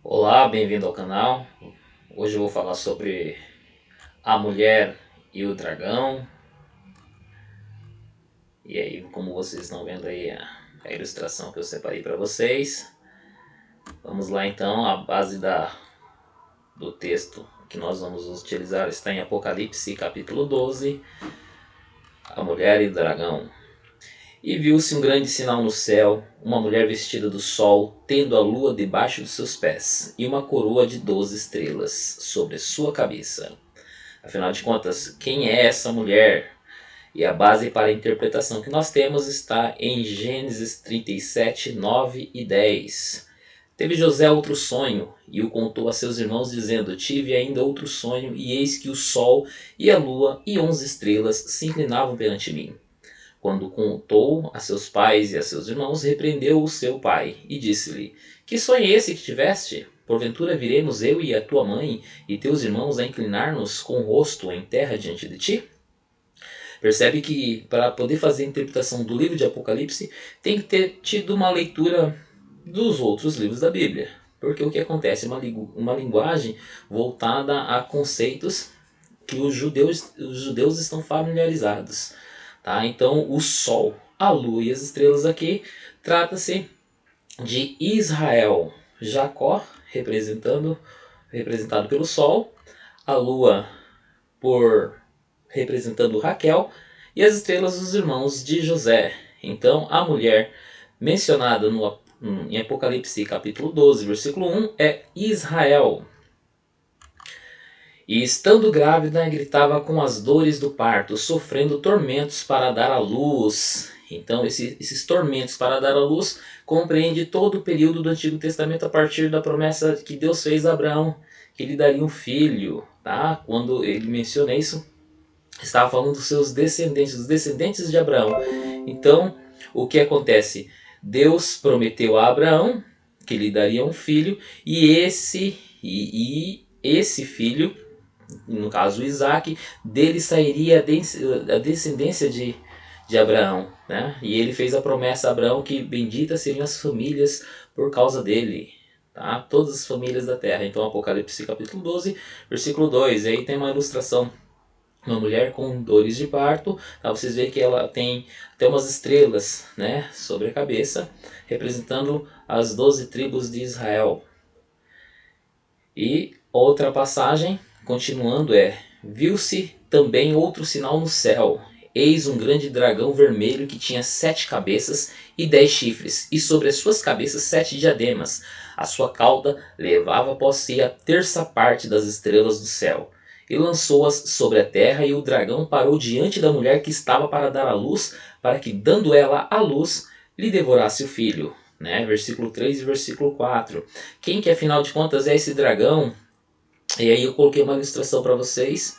Olá, bem-vindo ao canal. Hoje eu vou falar sobre a mulher e o dragão. E aí, como vocês estão vendo aí a ilustração que eu separei para vocês. Vamos lá então, a base do texto que nós vamos utilizar está em Apocalipse capítulo 12, a mulher e o dragão. E viu-se um grande sinal no céu, uma mulher vestida do sol, tendo a lua debaixo dos seus pés, e uma coroa de 12 estrelas sobre sua cabeça. Afinal de contas, quem é essa mulher? E a base para a interpretação que nós temos está em Gênesis 37, 9 e 10. Teve José outro sonho, e o contou a seus irmãos, dizendo: Tive ainda outro sonho, e eis que o sol e a lua e 11 estrelas se inclinavam perante mim. Quando contou a seus pais e a seus irmãos, repreendeu o seu pai, e disse-lhe: Que sonho é esse que tiveste? Porventura viremos eu e a tua mãe e teus irmãos a inclinar-nos com o rosto em terra diante de ti? Percebe que para poder fazer a interpretação do livro de Apocalipse tem que ter tido uma leitura dos outros livros da Bíblia. Porque o que acontece? Uma linguagem voltada a conceitos que os judeus estão familiarizados. Tá? Então, o Sol, a Lua e as estrelas aqui trata-se de Israel. Jacó, representado pelo Sol, a Lua representando Raquel, e as estrelas os irmãos de José. Então, a mulher mencionada em Apocalipse capítulo 12, versículo 1, é Israel. E estando grávida, gritava com as dores do parto, sofrendo tormentos para dar à luz. Então, esses tormentos para dar à luz compreende todo o período do Antigo Testamento a partir da promessa que Deus fez a Abraão, que lhe daria um filho. Tá? Quando ele menciona isso, estava falando dos seus descendentes, dos descendentes de Abraão. Então, o que acontece? Deus prometeu a Abraão que lhe daria um filho, e esse filho, no caso Isaac, dele sairia a descendência de Abraão. Né? E ele fez a promessa a Abraão que benditas seriam as famílias por causa dele. Tá? Todas as famílias da terra. Então Apocalipse capítulo 12, versículo 2. E aí tem uma ilustração. Uma mulher com dores de parto. Tá? Vocês veem que ela tem até umas estrelas, né, sobre a cabeça, representando as 12 tribos de Israel. E outra passagem, continuando, viu-se também outro sinal no céu. Eis um grande dragão vermelho que tinha 7 cabeças e 10 chifres, e sobre as suas cabeças 7 diademas. A sua cauda levava após si a terça parte das estrelas do céu. E lançou-as sobre a terra, e o dragão parou diante da mulher que estava para dar à luz, para que, dando ela à luz, lhe devorasse o filho. Né? Versículo 3 e versículo 4. Quem que afinal de contas é esse dragão? E aí eu coloquei uma ilustração para vocês.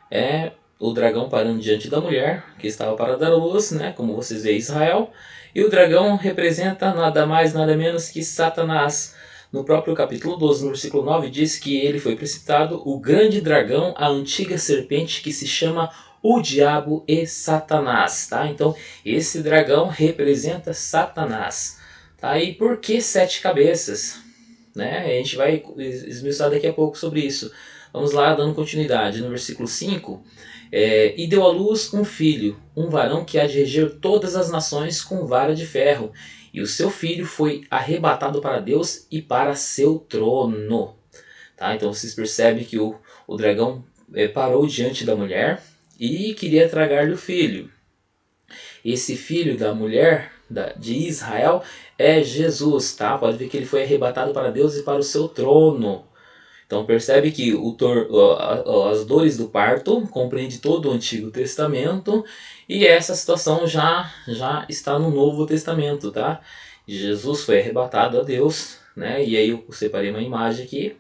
É o dragão parando diante da mulher, que estava para dar à luz, né? Como vocês veem, Israel. E o dragão representa nada mais, nada menos que Satanás. No próprio capítulo 12, no versículo 9, diz que ele foi precipitado, o grande dragão, a antiga serpente que se chama o diabo e Satanás. Tá? Então, esse dragão representa Satanás. Tá? E por que 7 cabeças? Né? A gente vai esmiuçar daqui a pouco sobre isso. Vamos lá, dando continuidade. No versículo 5, e deu à luz um filho, um varão que há de reger todas as nações com vara de ferro. E o seu filho foi arrebatado para Deus e para seu trono. Tá? Então vocês percebem que o dragão parou diante da mulher e queria tragar-lhe o filho. Esse filho da mulher de Israel é Jesus. Tá? Pode ver que ele foi arrebatado para Deus e para o seu trono. Então percebe que as dores do parto compreende todo o Antigo Testamento, e essa situação já está no Novo Testamento, tá? Jesus foi arrebatado a Deus, né? E aí eu separei uma imagem aqui,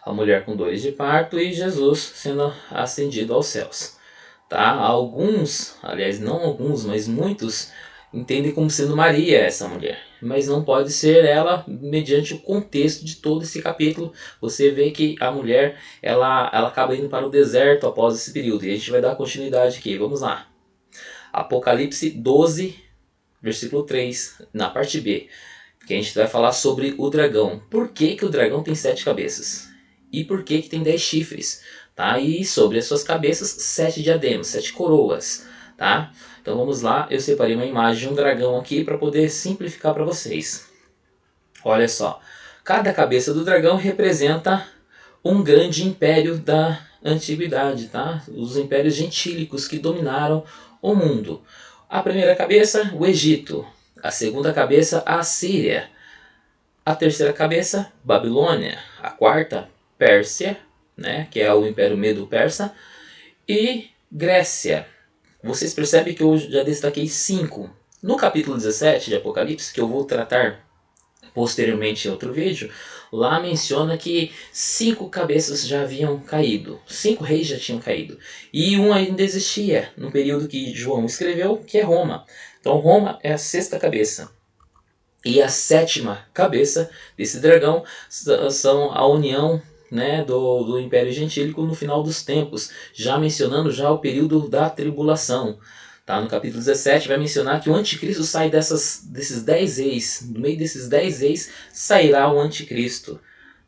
a mulher com dores de parto e Jesus sendo ascendido aos céus, tá? Alguns, aliás não alguns, mas muitos entendem como sendo Maria essa mulher, mas não pode ser ela mediante o contexto de todo esse capítulo. Você vê que a mulher ela acaba indo para o deserto após esse período, e a gente vai dar continuidade aqui. Vamos lá. Apocalipse 12, versículo 3, na parte B. que a gente vai falar sobre o dragão. Por que que o dragão tem 7 cabeças? E por que que tem 10 chifres? Tá? E sobre as suas cabeças, 7 diademas, 7 coroas. Tá? Então vamos lá, eu separei uma imagem de um dragão aqui para poder simplificar para vocês. Olha só, cada cabeça do dragão representa um grande império da antiguidade, tá? Os impérios gentílicos que dominaram o mundo. A primeira cabeça, o Egito. A segunda cabeça, a Assíria. A terceira cabeça, Babilônia. A quarta, Pérsia, né? Que é o Império Medo-Persa. E Grécia. Vocês percebem que eu já destaquei 5. No capítulo 17 de Apocalipse, que eu vou tratar posteriormente em outro vídeo, lá menciona que 5 cabeças já haviam caído, 5 reis já tinham caído, e um ainda existia no período que João escreveu, que é Roma. Então Roma é a 6ª cabeça. E a 7ª cabeça desse dragão são a união, né, do Império Gentílico no final dos tempos, já mencionando já o período da tribulação. Tá? No capítulo 17 vai mencionar que o anticristo sai desses 10 reis. No meio desses 10 reis sairá o anticristo.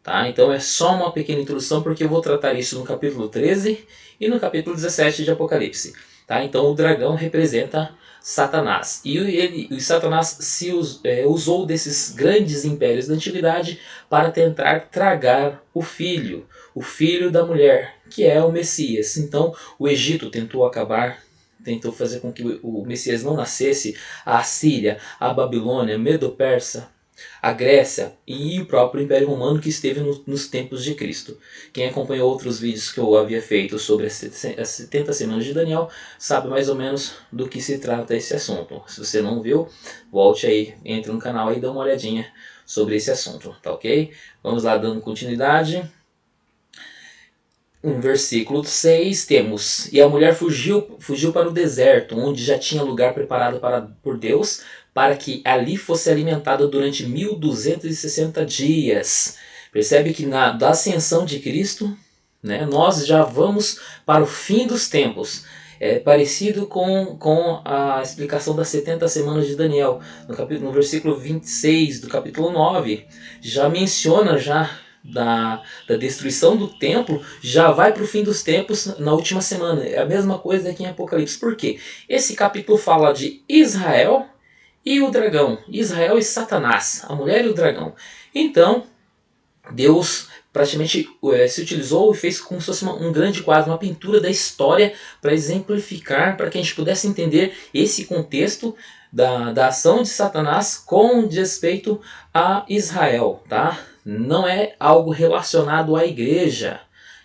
Tá? Então é só uma pequena introdução, porque eu vou tratar isso no capítulo 13 e no capítulo 17 de Apocalipse. Tá? Então o dragão representa Satanás. E Satanás usou desses grandes impérios da antiguidade para tentar tragar o filho da mulher, que é o Messias. Então o Egito tentou fazer com que o Messias não nascesse. A Assíria, a Babilônia, Medo-Persa, a Grécia e o próprio Império Romano, que esteve nos tempos de Cristo. Quem acompanhou outros vídeos que eu havia feito sobre as 70 semanas de Daniel sabe mais ou menos do que se trata esse assunto. Se você não viu, volte aí, entre no canal e dá uma olhadinha sobre esse assunto, tá ok? Vamos lá, dando continuidade. No versículo 6 temos: E a mulher fugiu para o deserto, onde já tinha lugar preparado por Deus, para que ali fosse alimentada durante 1260 dias. Percebe que da ascensão de Cristo, né, nós já vamos para o fim dos tempos. É parecido com a explicação das 70 semanas de Daniel. No versículo 26 do capítulo 9, já menciona da destruição do templo, já vai para o fim dos tempos na última semana. É a mesma coisa aqui em Apocalipse. Por quê? Esse capítulo fala de Israel e o dragão. Israel e Satanás, a mulher e o dragão. Então, Deus praticamente se utilizou e fez como se fosse um grande quadro, uma pintura da história para exemplificar, para que a gente pudesse entender esse contexto da ação de Satanás com respeito a Israel, tá? Não é algo relacionado à igreja,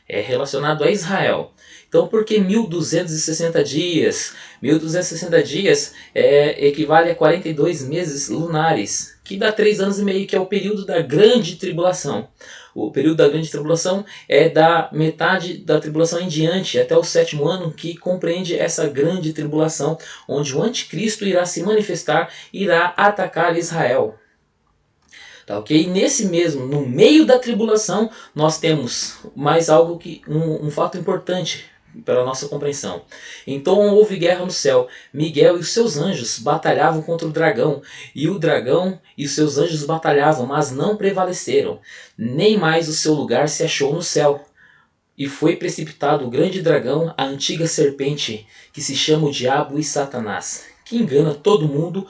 é relacionado a Israel. Então, por que 1260 dias? 1260 dias equivale a 42 meses lunares, que dá 3 anos e meio, que é o período da grande tribulação. O período da grande tribulação é da metade da tribulação em diante, até o 7º ano, que compreende essa grande tribulação, onde o anticristo irá se manifestar, irá atacar Israel. Tá, ok? E no meio da tribulação, nós temos mais algo um fato importante para a nossa compreensão. Então houve guerra no céu. Miguel e os seus anjos batalhavam contra o dragão, e o dragão e os seus anjos batalhavam, mas não prevaleceram. Nem mais o seu lugar se achou no céu. E foi precipitado o grande dragão, a antiga serpente, que se chama o Diabo e Satanás, que engana todo mundo.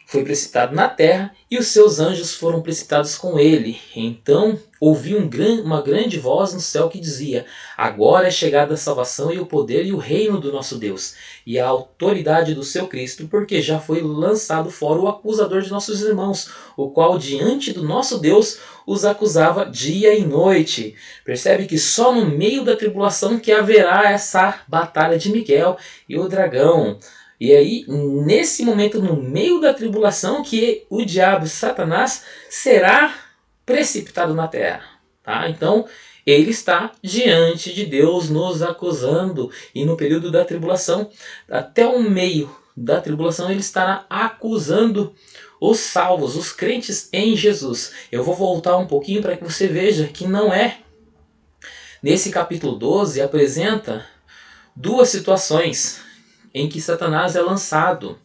Foi precipitado na terra, e os seus anjos foram precipitados com ele. Então ouvi uma grande voz no céu que dizia: Agora é chegada a salvação e o poder e o reino do nosso Deus, e a autoridade do seu Cristo, porque já foi lançado fora o acusador de nossos irmãos, o qual diante do nosso Deus os acusava dia e noite. Percebe que só no meio da tribulação que haverá essa batalha de Miguel e o dragão. E aí, nesse momento, no meio da tribulação, que o diabo, Satanás, será precipitado na terra. Tá? Então, ele está diante de Deus nos acusando. E no período da tribulação, até o meio da tribulação, ele estará acusando os salvos, os crentes em Jesus. Eu vou voltar um pouquinho para que você veja que não é. Nesse capítulo 12, apresenta 2 situações em que Satanás é lançado.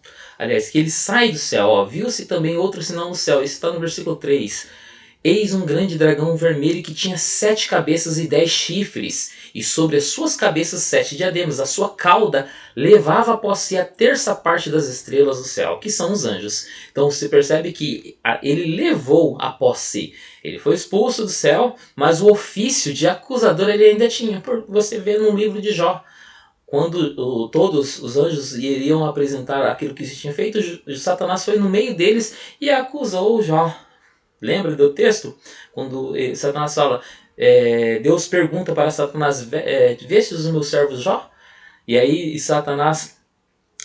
aliás, que ele sai do céu. Ó, viu-se também outro sinal no céu. Isso está no versículo 3. Eis um grande dragão vermelho que tinha 7 cabeças e 10 chifres, e sobre as suas cabeças 7 diademas. A sua cauda levava após si a terça parte das estrelas do céu, que são os anjos. Então você percebe que ele levou após si. Ele foi expulso do céu, mas o ofício de acusador ele ainda tinha. Por você vê no livro de Jó. Quando todos os anjos iriam apresentar aquilo que se tinha feito, Satanás foi no meio deles e acusou Jó. Lembra do texto? Quando Satanás fala, Deus pergunta para Satanás, vestes os meus servos Jó? E aí Satanás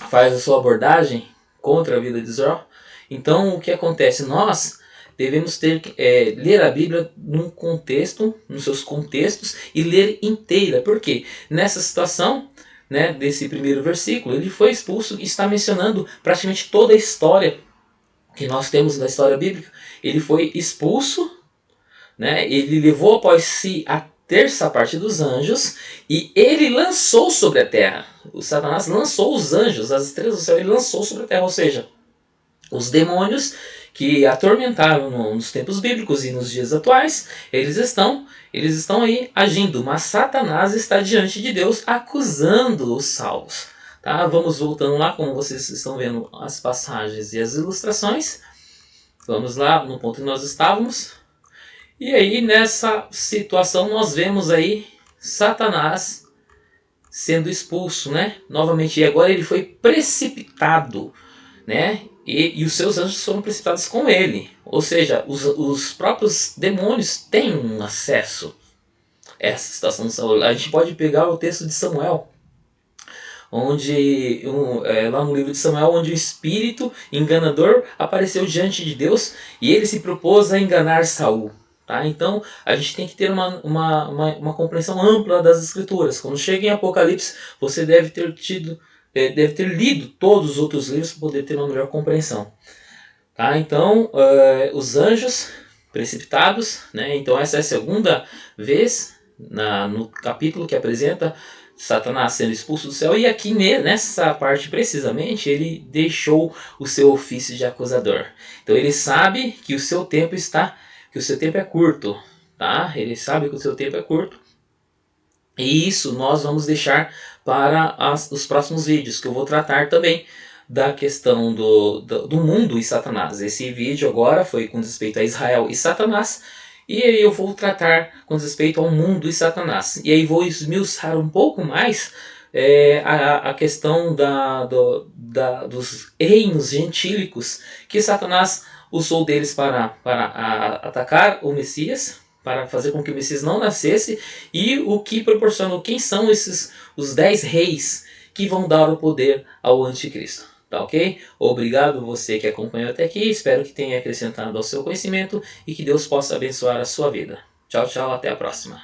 faz a sua abordagem contra a vida de Jó. Então o que acontece? Nós devemos ler a Bíblia num contexto, nos seus contextos, e ler inteira. Por quê? Nessa situação, né, desse primeiro versículo, ele foi expulso e está mencionando praticamente toda a história que nós temos na história bíblica. Ele foi expulso, né, ele levou após si a terça parte dos anjos e ele lançou sobre a terra. O Satanás lançou os anjos, as estrelas do céu, ele lançou sobre a terra, ou seja, os demônios que atormentaram nos tempos bíblicos e nos dias atuais, eles estão aí agindo, mas Satanás está diante de Deus acusando os salvos. Tá? Vamos voltando lá, como vocês estão vendo as passagens e as ilustrações. Vamos lá no ponto que nós estávamos. E aí nessa situação nós vemos aí Satanás sendo expulso, né? Novamente, e agora ele foi precipitado, né? E os seus anjos foram precipitados com ele. Ou seja, os próprios demônios têm um acesso a essa situação. A gente pode pegar o texto de Samuel, onde lá no livro de Samuel, onde o espírito enganador apareceu diante de Deus e ele se propôs a enganar Saul. Tá? Então a gente tem que ter uma compreensão ampla das escrituras. Quando chega em Apocalipse, você deve ter lido todos os outros livros para poder ter uma melhor compreensão. Tá? Então os anjos precipitados, né? Então essa é a segunda vez no capítulo que apresenta Satanás sendo expulso do céu, e aqui nessa parte precisamente ele deixou o seu ofício de acusador. Então ele sabe que o seu tempo é curto, tá? Ele sabe que o seu tempo é curto. E isso nós vamos deixar para os próximos vídeos, que eu vou tratar também da questão do mundo e Satanás. Esse vídeo agora foi com respeito a Israel e Satanás. E aí eu vou tratar com respeito ao mundo e Satanás. E aí vou esmiuçar um pouco mais a questão dos reinos gentílicos que Satanás usou deles para atacar o Messias, para fazer com que o Messias não nascesse, e o que proporcionou, quem são os 10 reis que vão dar o poder ao anticristo. Tá ok? Obrigado você que acompanhou até aqui, espero que tenha acrescentado ao seu conhecimento e que Deus possa abençoar a sua vida. Tchau, tchau, até a próxima.